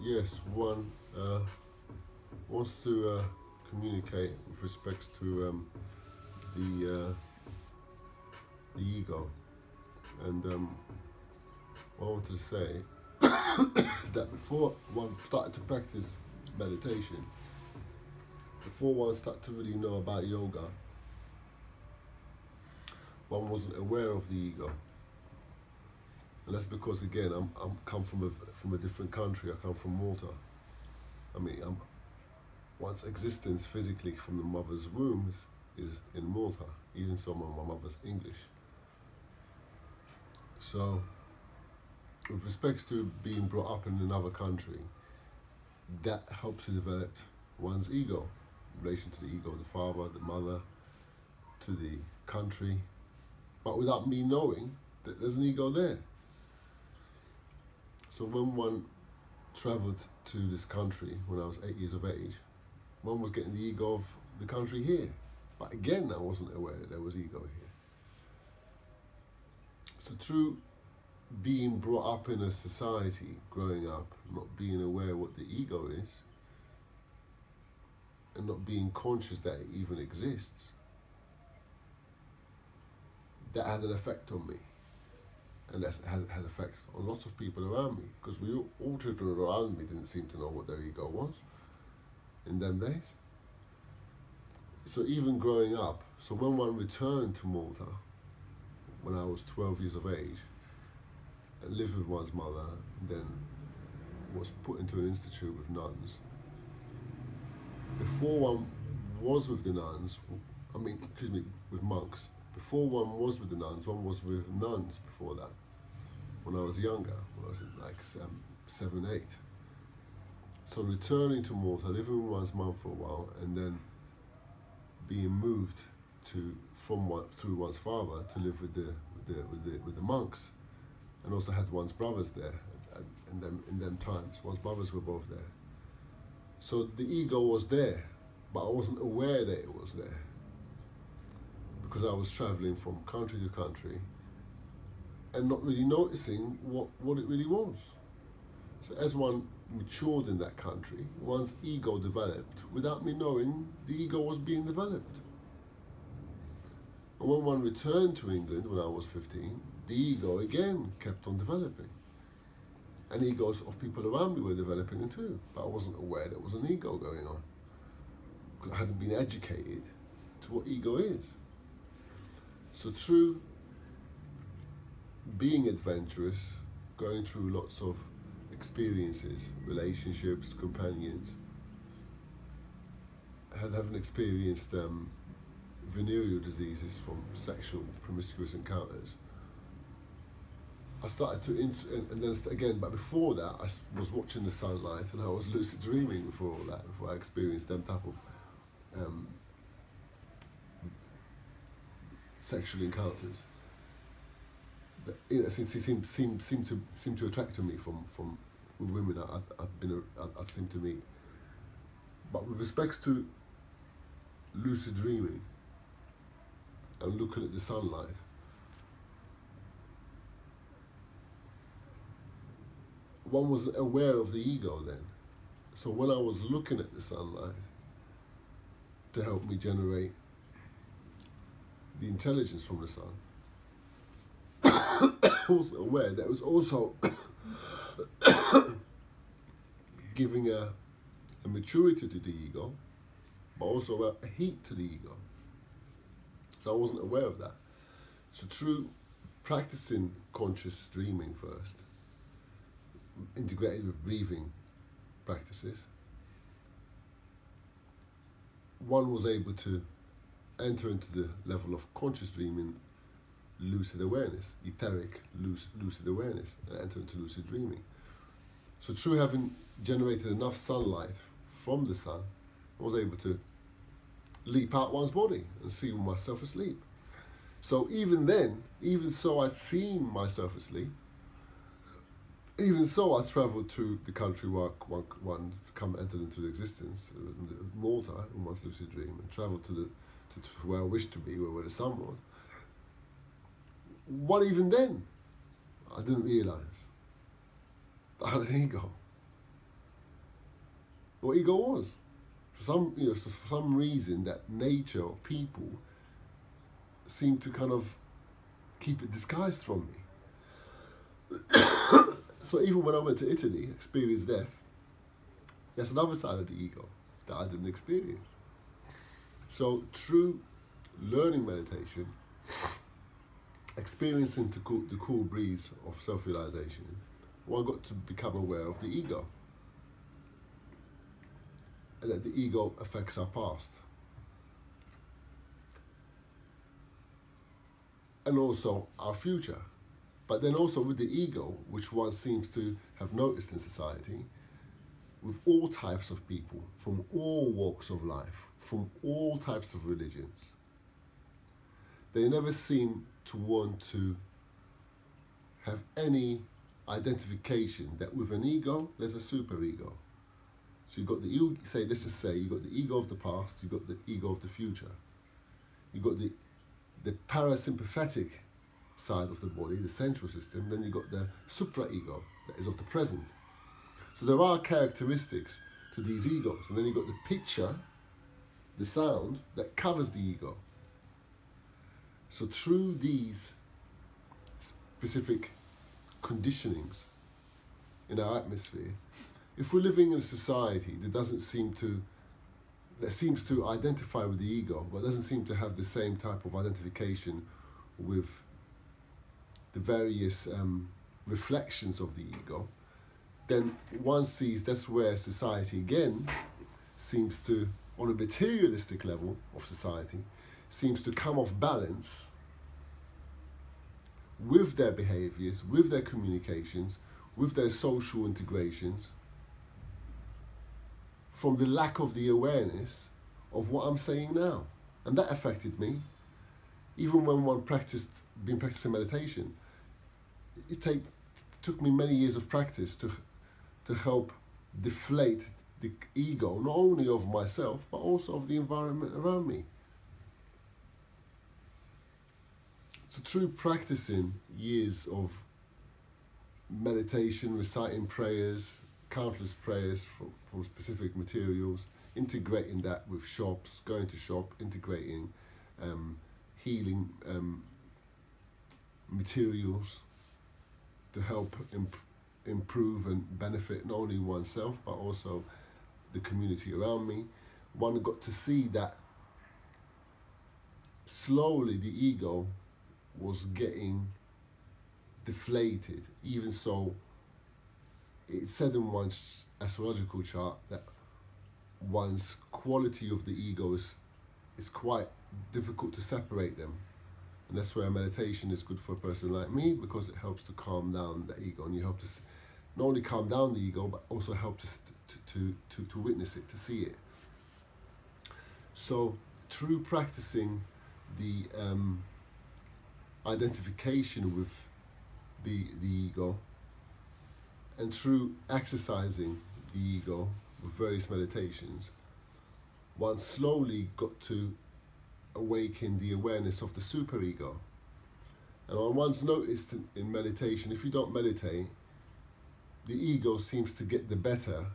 yes, one wants to communicate with respects to the the ego, and what I wanted to say is that before one started to practice meditation, before one started to really know about yoga, one wasn't aware of the ego. And that's because, again, I'm come from a different country. I come from Malta. I mean, one's existence physically from the mother's womb is in Malta. Even so, my mother's English. So, with respects to being brought up in another country, that helps to develop one's ego, in relation to the ego of the father, the mother, to the country, but without me knowing that there's an ego there. So when one travelled to this country when I was 8 years of age, one was getting the ego of the country here. But again, I wasn't aware that there was ego here. So through being brought up in a society, growing up, not being aware what the ego is, and not being conscious that it even exists, that had an effect on me. And that had effect on lots of people around me, because all children around me didn't seem to know what their ego was in them days. So even growing up, so when one returned to Malta, when I was 12 years of age, and lived with one's mother, then was put into an institute with nuns. Before one was with the nuns, with monks, before one was with the nuns, one was with nuns before that. When I was younger, when I was like 7, 8. So returning to Malta, living with one's mum for a while, and then being moved through one's father to live with the monks, and also had one's brothers there in them times. One's brothers were both there. So the ego was there, but I wasn't aware that it was there, because I was traveling from country to country and not really noticing what it really was. So as one matured in that country, one's ego developed without me knowing the ego was being developed. And when one returned to England when I was 15, the ego again kept on developing. And egos of people around me were developing too, but I wasn't aware there was an ego going on, because I hadn't been educated to what ego is. So through being adventurous, going through lots of experiences, relationships, companions, having experienced venereal diseases from sexual promiscuous encounters, I started to, and then again, but before that, I was watching the sunlight and I was lucid dreaming before all that, before I experienced them type of sexual encounters. That, seem to attract to me from women I'd seem to meet. But with respects to lucid dreaming and looking at the sunlight, one wasn't aware of the ego then. So when I was looking at the sunlight to help me generate the intelligence from the sun, I was aware that it was also giving a maturity to the ego, but also a heat to the ego. So I wasn't aware of that. So through practicing conscious dreaming first, integrated with breathing practices, one was able to enter into the level of conscious dreaming, lucid awareness, etheric lucid awareness, and enter into lucid dreaming. So through having generated enough sunlight from the sun, I was able to leap out one's body and see myself asleep. So even then, even so I'd seen myself asleep, even so I travelled to the country where one entered into existence, Malta, in one's lucid dream, and travelled to where I wished to be, where the sun was. What even then? I didn't realise that I had an ego. what ego was. For some reason, that nature or people seem to kind of keep it disguised from me. So even when I went to Italy, experienced death, there's another side of the ego that I didn't experience. So through learning meditation, experiencing the cool breeze of self-realization, one got to become aware of the ego. And that the ego affects our past. And also our future. But then also with the ego, which one seems to have noticed in society, with all types of people, from all walks of life, from all types of religions, they never seem to want to have any identification that with an ego, there's a superego. So you've got the ego, let's just say, you've got the ego of the past, you've got the ego of the future. You've got the parasympathetic side of the body, the central system, then you've got the supraego, that is of the present. So there are characteristics to these egos, and then you've got the picture, the sound, that covers the ego. So through these specific conditionings in our atmosphere, if we're living in a society that seems to identify with the ego, but doesn't seem to have the same type of identification with the various reflections of the ego, then one sees that's where society again seems to, on a materialistic level of society, seems to come off balance with their behaviors, with their communications, with their social integrations, from the lack of the awareness of what I'm saying now. And that affected me. Even when one been practicing meditation, it took me many years of practice to help deflate the ego, not only of myself, but also of the environment around me. So through practicing years of meditation, reciting prayers, countless prayers from specific materials, integrating that with shops, going to shop, integrating healing materials to help improve and benefit not only oneself but also the community around me. One got to see that slowly the ego was getting deflated. Even so, it said in one's astrological chart that one's quality of the ego is quite difficult to separate them. And that's where meditation is good for a person like me, because it helps to calm down the ego, and you help to not only calm down the ego, but also help to witness it, to see it. So through practicing the identification with the ego, and through exercising the ego with various meditations, one slowly got to awaken the awareness of the superego. And when one's noticed in meditation, if you don't meditate, the ego seems to get the better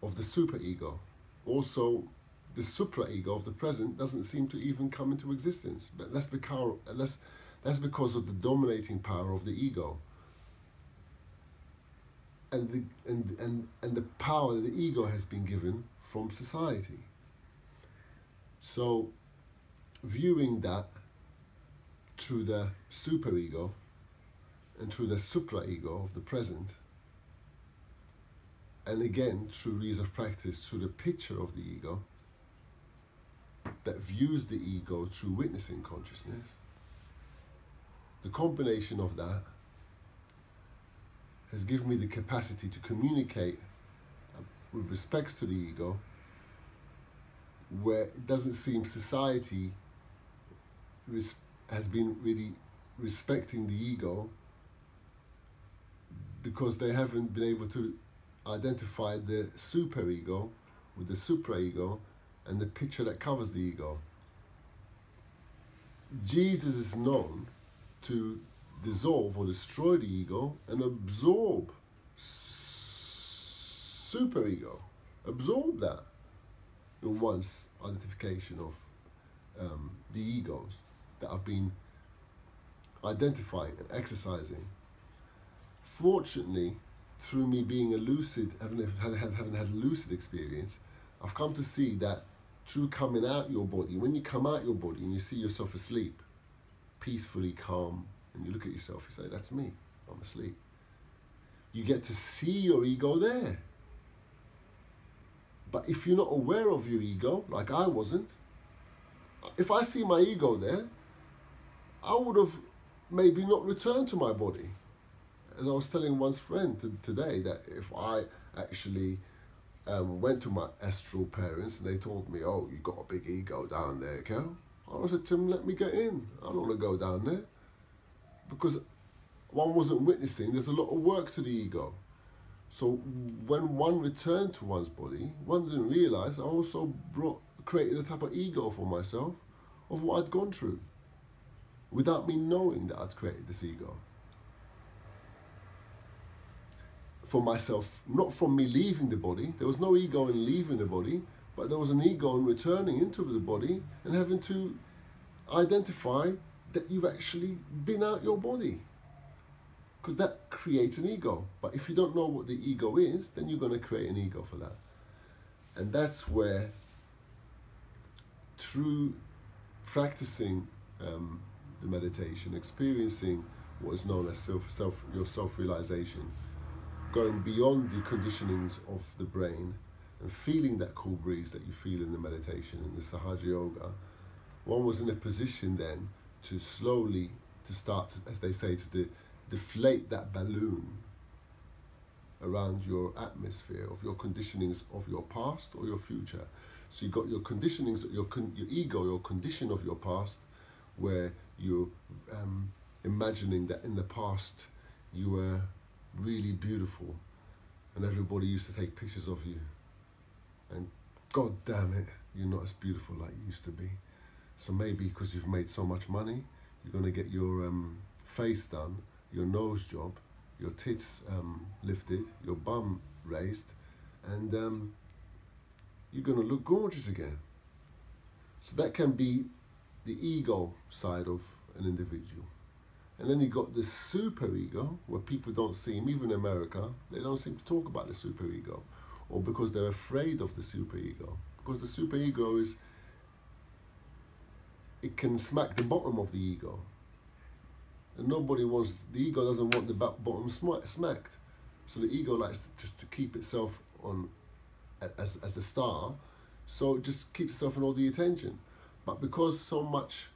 of the superego. Also, the supraego of the present doesn't seem to even come into existence. But that's because of the dominating power of the ego. And the power that the ego has been given from society. So, viewing that through the superego and through the supraego of the present, and again through years of practice, through the picture of the ego that views the ego through witnessing consciousness, the combination of that has given me the capacity to communicate with respect to the ego, where it doesn't seem society has been really respecting the ego, because they haven't been able to identify the superego with the supraego and the picture that covers the ego. Jesus is known to dissolve or destroy the ego and absorb superego. absorb that in one's identification of the egos that I've been identifying and exercising. Fortunately, through me being a lucid, having had a lucid experience, I've come to see that through coming out your body, when you come out your body and you see yourself asleep, peacefully calm, and you look at yourself, you say, that's me, I'm asleep. You get to see your ego there. But if you're not aware of your ego, like I wasn't, if I see my ego there, I would have maybe not returned to my body. As I was telling one's friend today, that if I actually went to my astral parents and they told me, oh, you got a big ego down there, Cal, I would have said to them, let me get in. I don't want to go down there. Because one wasn't witnessing, there's a lot of work to the ego. So when one returned to one's body, one didn't realize I also created a type of ego for myself of what I'd gone through, without me knowing that I'd created this ego. For myself, not from me leaving the body. There was no ego in leaving the body, but there was an ego in returning into the body and having to identify that you've actually been out your body. Because that creates an ego. But if you don't know what the ego is, then you're going to create an ego for that. And that's where, through practicing the meditation, experiencing what is known as your self-realization, going beyond the conditionings of the brain and feeling that cool breeze that you feel in the meditation, in the Sahaja Yoga, one was in a position then to slowly, to start, as they say, to deflate that balloon around your atmosphere of your conditionings of your past or your future. So you got your conditionings, your ego, your condition of your past, where you're imagining that in the past you were really beautiful and everybody used to take pictures of you, and god damn it, you're not as beautiful like you used to be. So maybe because you've made so much money, you're going to get your face done, your nose job, your tits lifted, your bum raised, and you're going to look gorgeous again. So that can be the ego side of an individual. And then you got the super ego, where people don't seem, even in America, they don't seem to talk about the super ego, or because they're afraid of the super ego. Because the super ego is, it can smack the bottom of the ego. And nobody wants, the ego doesn't want the bottom smacked. So the ego likes just to keep itself on as the star, so it just keeps itself in all the attention. But because so much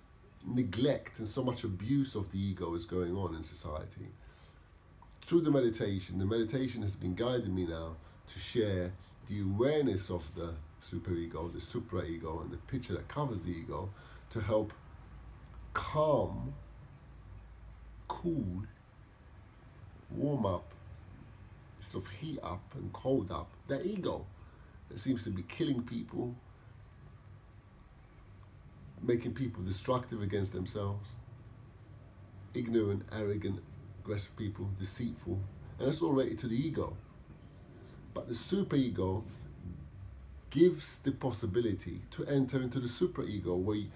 neglect and so much abuse of the ego is going on in society, through the meditation has been guiding me now to share the awareness of the superego, the supraego, and the picture that covers the ego, to help calm, cool, warm up, sort of heat up and cold up that ego that seems to be killing people, making people destructive against themselves, ignorant, arrogant, aggressive people, deceitful, and that's all related to the ego. But the superego gives the possibility to enter into the supraego, where you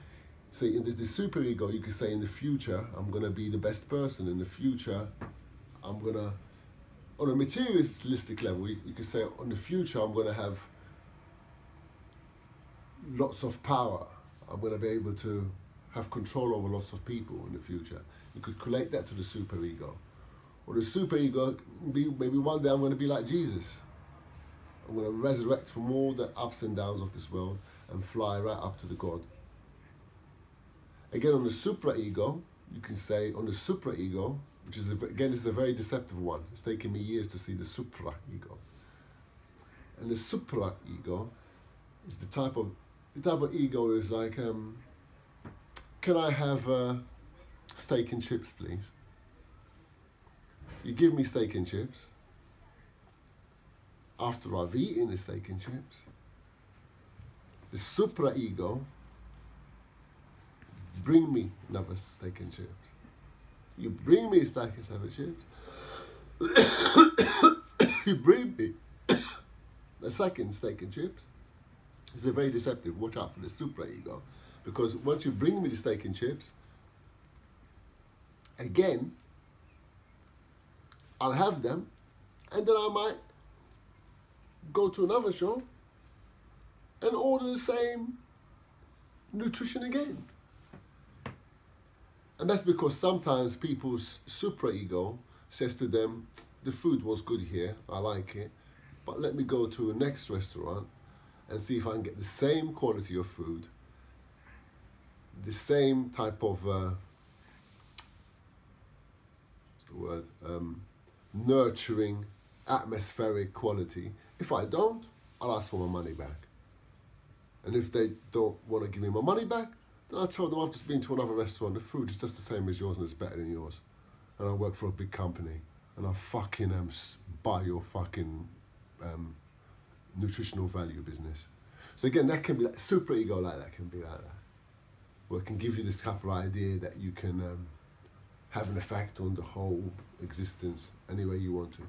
say in the superego, you could say in the future, I'm going to be the best person. In the future, I'm going to, on a materialistic level, you could say on the future, I'm going to have lots of power. I'm going to be able to have control over lots of people in the future. You could collate that to the superego. Or the superego, maybe one day I'm going to be like Jesus. I'm going to resurrect from all the ups and downs of this world and fly right up to the God. Again, on the supraego, you can say on the supraego, which is, again, is a very deceptive one. It's taken me years to see the supraego. And the supraego is the type of ego is like, can I have steak and chips, please? You give me steak and chips. After I've eaten the steak and chips, the supraego, bring me another steak and chips. You bring me a steak and chips. You bring me The second, steak and chips. It's a very deceptive. Watch out for the super ego, because once you bring me the steak and chips, again, I'll have them, and then I might go to another show and order the same nutrition again. And that's because sometimes people's super ego says to them, the food was good here, I like it, but let me go to a next restaurant and see if I can get the same quality of food, the same type of, what's the word, nurturing, atmospheric quality. If I don't, I'll ask for my money back. And if they don't want to give me my money back, then I tell them I've just been to another restaurant, the food is just the same as yours and it's better than yours. And I work for a big company and I fucking buy your fucking nutritional value business. So again, that can be like, super ego like that can be like that. Where it can give you this type of idea that you can have an effect on the whole existence any way you want to.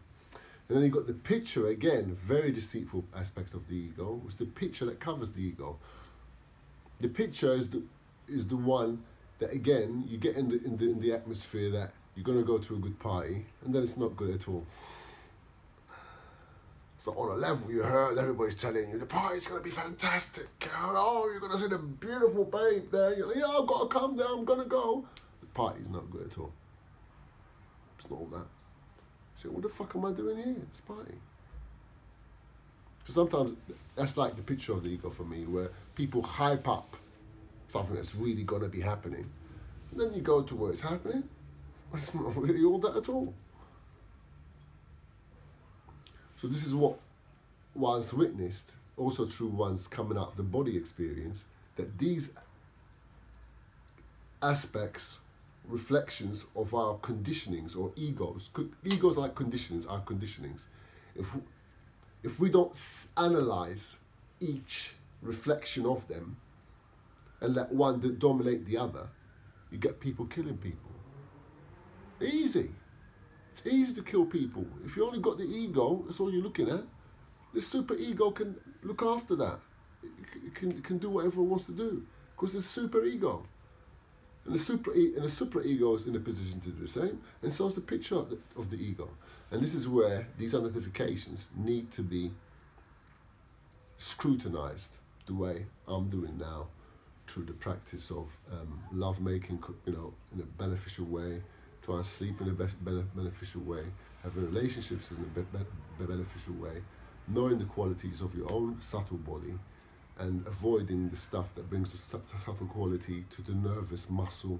And then you've got the picture, again, very deceitful aspect of the ego. It's the picture that covers the ego. The picture is the one that, again, you get in the atmosphere that you're going to go to a good party, and then it's not good at all. So on a level you heard, everybody's telling you, the party's going to be fantastic. Oh, you're going to see the beautiful babe there. You're like, yeah, I've got to come there, I'm going to go. The party's not good at all. It's not all that. So what the fuck am I doing here? It's party. So sometimes that's like the picture of the ego for me, where people hype up something that's really going to be happening. And then you go to where it's happening, and it's not really all that at all. So this is what one's witnessed, also through one's coming out of the body experience, that these aspects, reflections of our conditionings or egos. Egos are like conditionings, our conditionings. If we don't analyze each reflection of them and let one dominate the other, you get people killing people. Easy. It's easy to kill people. If you only got the ego, that's all you're looking at. The super ego can look after that. It can do whatever it wants to do, because it's super ego. And the super ego is in a position to do the same, and so is the picture of the ego. And this is where these identifications need to be scrutinized the way I'm doing now, through the practice of love-making, in a beneficial way, try and sleep in a beneficial way, having relationships in a beneficial way, knowing the qualities of your own subtle body, and avoiding the stuff that brings the subtle quality to the nervous muscle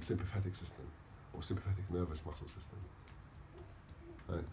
sympathetic system, or sympathetic nervous muscle system. Thanks.